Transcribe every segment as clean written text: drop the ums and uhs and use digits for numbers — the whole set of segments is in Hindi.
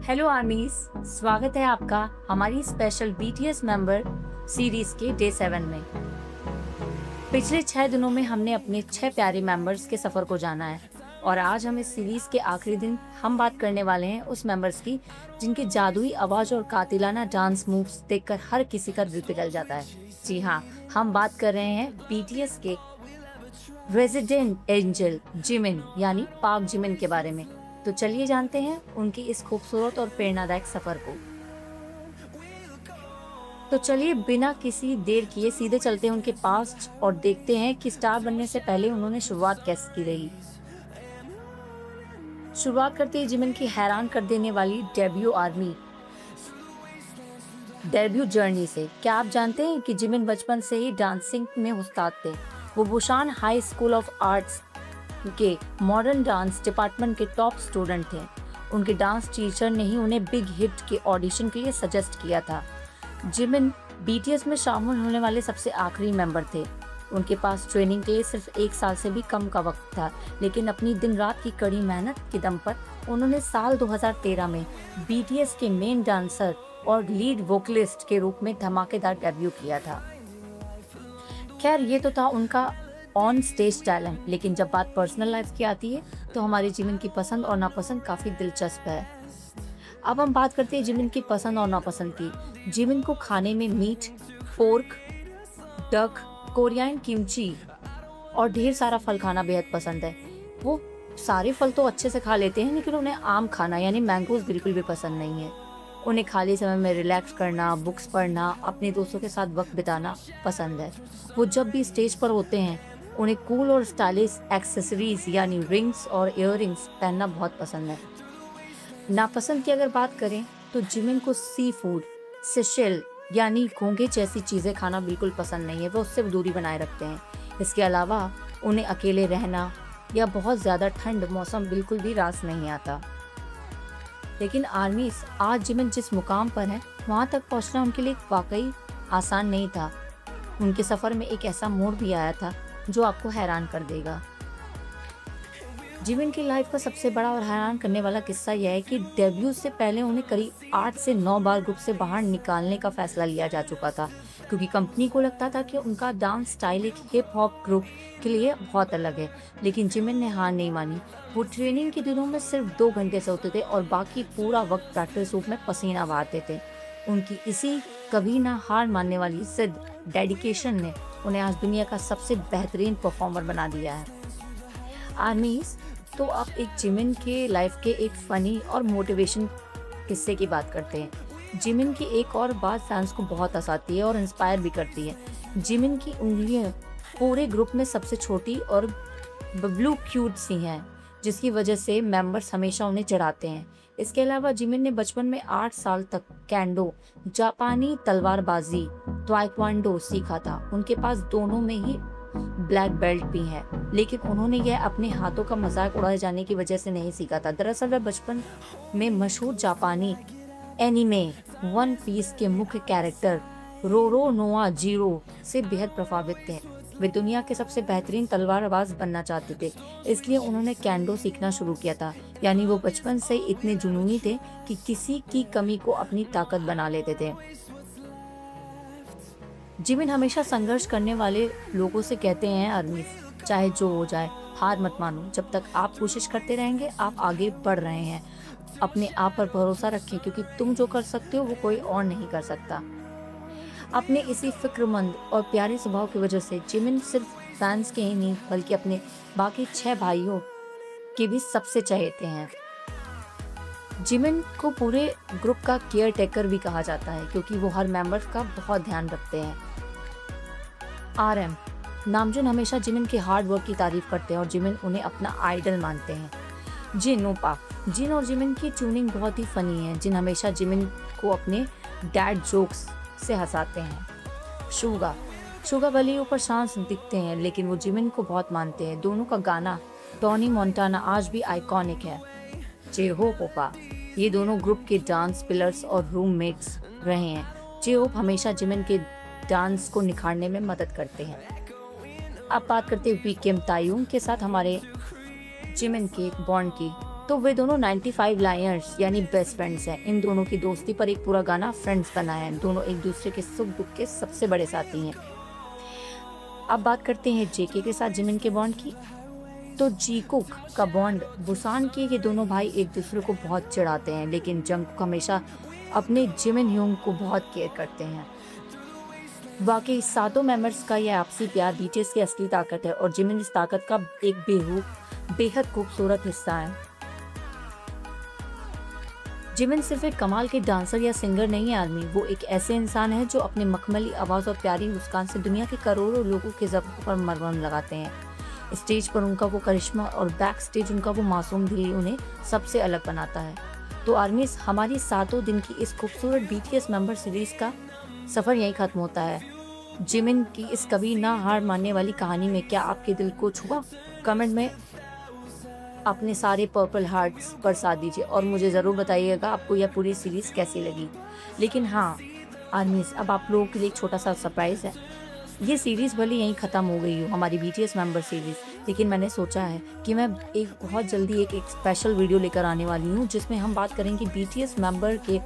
हेलो आर्मीज, स्वागत है आपका हमारी स्पेशल बीटीएस मेंबर सीरीज के डे 7 में। पिछले 6 दिनों में हमने अपने 6 प्यारे मेंबर्स के सफर को जाना है और आज हम इस सीरीज के आखिरी दिन हम बात करने वाले हैं उस मेंबर्स की जिनकी जादुई आवाज और कातिलाना डांस मूव्स देखकर हर किसी का दिल पिघल जाता है। जी हाँ, हम बात कर रहे हैं बीटीएस के रेजिडेंट एंजल जिमिन यानी पाक जिमिन के बारे में। तो चलिए जानते हैं उनकी इस खूबसूरत और प्रेरणादायक सफर को। तो चलिए बिना किसी देर किए सीधे चलते हैं उनके पास और देखते हैं कि स्टार बनने से पहले उन्होंने शुरुआत कैसे की रही। शुरुआत करते ही जिमिन की हैरान कर देने वाली डेब्यू जर्नी से। क्या आप जानते हैं कि जिमिन बचपन से ही डांसिंग में उस्ताद थे। वो Busan high school of arts के मॉडर्न डांस डिपार्टमेंट के टॉप स्टूडेंट थे। उनके डांस टीचर ने ही उन्हें बिग हिट के ऑडिशन के लिए सजेस्ट किया था। जिमिन बीटीएस में शामिल होने वाले सबसे आखिरी मेंबर थे। उनके पास ट्रेनिंग के लिए सिर्फ 1 साल से भी कम का वक्त था, लेकिन अपनी दिन रात की कड़ी मेहनत के दम पर उन्होंने साल 2013 में बीटीएस के मेन डांसर और लीड वोकलिस्ट के रूप में धमाकेदार डेब्यू किया था। खैर, ये तो था उनका ऑन स्टेज टैलेंट, लेकिन जब बात पर्सनल लाइफ की आती है तो हमारे जिमिन की पसंद और नापसंद काफी दिलचस्प है। अब हम बात करते हैं जिमिन की पसंद और नापसंद की। जिमिन को खाने में meat, pork, duck, Korean kimchi और ढेर सारा फल खाना बेहद पसंद है। वो सारे फल तो अच्छे से खा लेते हैं, लेकिन उन्हें आम खाना यानी मैंगोज बिल्कुल भी पसंद नहीं है। उन्हें खाली समय में रिलैक्स करना, बुक्स पढ़ना, अपने दोस्तों के साथ वक्त बिताना पसंद है। वो जब भी स्टेज पर होते हैं उन्हें कूल और स्टाइलिश एक्सेसरीज यानी रिंग्स और इयररिंग्स पहनना बहुत पसंद है। नापसंद की अगर बात करें तो जिमिन को सी फूड, सेशेल यानी घोंघे जैसी चीज़ें खाना बिल्कुल पसंद नहीं है। वो उससे दूरी बनाए रखते हैं। इसके अलावा उन्हें अकेले रहना या बहुत ज़्यादा ठंड मौसम बिल्कुल भी रास नहीं आता। लेकिन आर्मीज, आज जिमिन जिस मुकाम पर हैं वहाँ तक पहुँचना उनके लिए वाकई आसान नहीं था। उनके सफ़र में एक ऐसा मोड़ भी आया था जो आपको हैरान कर देगा। जिमिन की लाइफ का सबसे बड़ा और हैरान करने वाला किस्सा यह है कि डेब्यू से पहले उन्हें करीब 8 से 9 बार ग्रुप से बाहर निकालने का फैसला लिया जा चुका था, क्योंकि कंपनी को लगता था कि उनका डांस स्टाइल एक हिप हॉप ग्रुप के लिए बहुत अलग है। लेकिन जिमिन ने हार नहीं मानी। वो ट्रेनिंग के दिनों में सिर्फ 2 घंटे सोते थे और बाकी पूरा वक्त प्रैक्टिस रूप में पसीना बहाते थे। उनकी इसी कभी ना हार मानने वाली जिद, डेडिकेशन ने उन्हें आज दुनिया का सबसे बेहतरीन परफॉर्मर बना दिया है। आर्मीज, तो आप एक जिमिन के लाइफ के एक फनी और मोटिवेशन किस्से की बात करते हैं। जिमिन की एक और बात फैंस को बहुत हंसाती है और इंस्पायर भी करती है। जिमिन की उंगलियां पूरे ग्रुप में सबसे छोटी और ब्लू क्यूट सी हैं, जिसकी वजह से मेंबर्स हमेशा उन्हें चढ़ाते हैं। इसके अलावा जिमिन ने बचपन में 8 साल तक कैंडो, जापानी तलवारबाजी, ताइक्वांडो सीखा था। उनके पास दोनों में ही ब्लैक बेल्ट भी है, लेकिन उन्होंने यह अपने हाथों का मजाक उड़ाए जाने की वजह से नहीं सीखा था। दरअसल वह बचपन में मशहूर जापानी एनिमे वन पीस के मुख्य कैरेक्टर रोरो नोआ जीरो से बेहद प्रभावित थे। वे दुनिया के सबसे बेहतरीन तलवारबाज बनना चाहते थे, इसलिए उन्होंने कैंडो सीखना शुरू किया था। यानी वो बचपन से इतने जुनूनी थे कि किसी की कमी को अपनी ताकत बना लेते थे। जिमिन हमेशा संघर्ष करने वाले लोगों से कहते हैं, आर्मीज, चाहे जो हो जाए हार मत मानो। जब तक आप कोशिश करते रहेंगे आप आगे बढ़ रहे हैं। अपने आप पर भरोसा रखें, क्योंकि तुम जो कर सकते हो वो कोई और नहीं कर सकता। अपने इसी फिक्रमंद और प्यारे स्वभाव की वजह से जिमिन सिर्फ फैंस के ही नहीं बल्कि अपने बाकी 6 भाइयों के भी सबसे चहेते हैं। जिमिन को पूरे ग्रुप का केयर टेकर भी कहा जाता है, क्योंकि वो हर मेंबर का बहुत ध्यान रखते हैं। RM नामजुन हमेशा जिमिन के हार्ड वर्क की तारीफ करते हैं और जिमिन उन्हें अपना आइडल मानते हैं। जिन और जिमिन की ट्यूनिंग बहुत ही फनी है। जिन हमेशा जिमिन को अपने डैड जोक्स से हंसाते हैं। शुगा भले ही ऊपर शांत दिखते हैं, लेकिन वो जिमिन को बहुत मानते हैं। दोनों का गाना टॉनी मोंटाना आज भी आइकॉनिक है। जे-होप ओपा, ये दोनों ग्रुप के डांस पिलर्स और रूममेट्स रहे हैं। जे-होप हमेशा जिमिन के डांस को निखारने में मदद करते हैं। अब बात करते हैं वी किम तायुंग के साथ हमारे जिमिन के बॉन्ड की। तो वे दोनों 95 लायर्स यानी बेस्ट फ्रेंड्स हैं। इन दोनों की दोस्ती पर एक पूरा गाना फ्रेंड्स बना है। दोनों एक दूसरे के सुख दुख के सबसे बड़े साथी हैं। अब बात करते हैं जेके के साथ जिमिन के बॉन्ड की। तो जीकुक का बॉन्ड बुसान के ये दोनों भाई एक दूसरे को बहुत चिढ़ाते हैं, लेकिन जंगकुक हमेशा अपने जिमिन ह्यूंग को बहुत केयर करते हैं। बाकी सातों मेंबर्स का यह आपसी प्यार बीटीएस की असली ताकत है और जिमिन इस ताकत का एक बेहद खूबसूरत हिस्सा है। जिमिन सिर्फ एक कमाल के डांसर या सिंगर नहीं है आर्मी, वो एक ऐसे इंसान है जो अपने मखमली आवाज़ और प्यारी मुस्कान से दुनिया के करोड़ों लोगों के ज़ख्म पर मरहम लगाते हैं। स्टेज पर उनका वो करिश्मा और बैक स्टेज उनका वो मासूम दिल उन्हें सबसे अलग बनाता है। तो आर्मी, हमारी 7 दिन की इस खूबसूरत बीटीएस मेंबर सीरीज का सफ़र यहीं ख़त्म होता है। जिमिन की इस कभी ना हार मानने वाली कहानी में क्या आपके दिल को छुआ? कमेंट में अपने सारे पर्पल हार्ट्स बरसा दीजिए और मुझे ज़रूर बताइएगा आपको यह पूरी सीरीज़ कैसी लगी। लेकिन हाँ आर्मीज़, अब आप लोगों के लिए एक छोटा सा सरप्राइज़ है। ये सीरीज़ भले यहीं ख़त्म हो गई हो, हमारी बीटीएस मेंबर सीरीज़, लेकिन मैंने सोचा है कि मैं एक बहुत जल्दी एक स्पेशल वीडियो लेकर आने वाली हूँ जिसमें हम बात करेंगे बीटीएस मेंबर के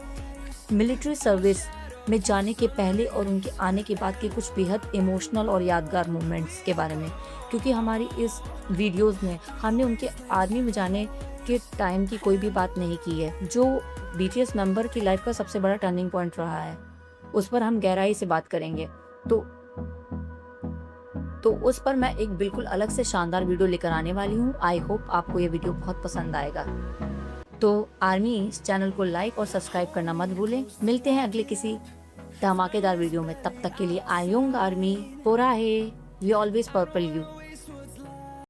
मिलिट्री सर्विस में जाने के पहले और उनके आने के बाद के कुछ बेहद इमोशनल और यादगार मोमेंट्स के बारे में। क्योंकि हमारी इस वीडियोस में हमने उनके आर्मी में जाने के टाइम की कोई भी बात नहीं की है, जो बीटीएस मेंबर की लाइफ का सबसे बड़ा टर्निंग पॉइंट रहा है। उस पर हम गहराई से बात करेंगे। तो उस पर मैं एक बिल्कुल अलग से शानदार वीडियो लेकर आने वाली हूँ। आई होप आपको ये वीडियो बहुत पसंद आएगा। तो आर्मी, इस चैनल को लाइक और सब्सक्राइब करना मत भूलें। मिलते हैं अगले किसी धमाकेदार वीडियो में। तब तक के लिए आयुंग आर्मी पोरा है, वी ऑलवेज पर्पल यू।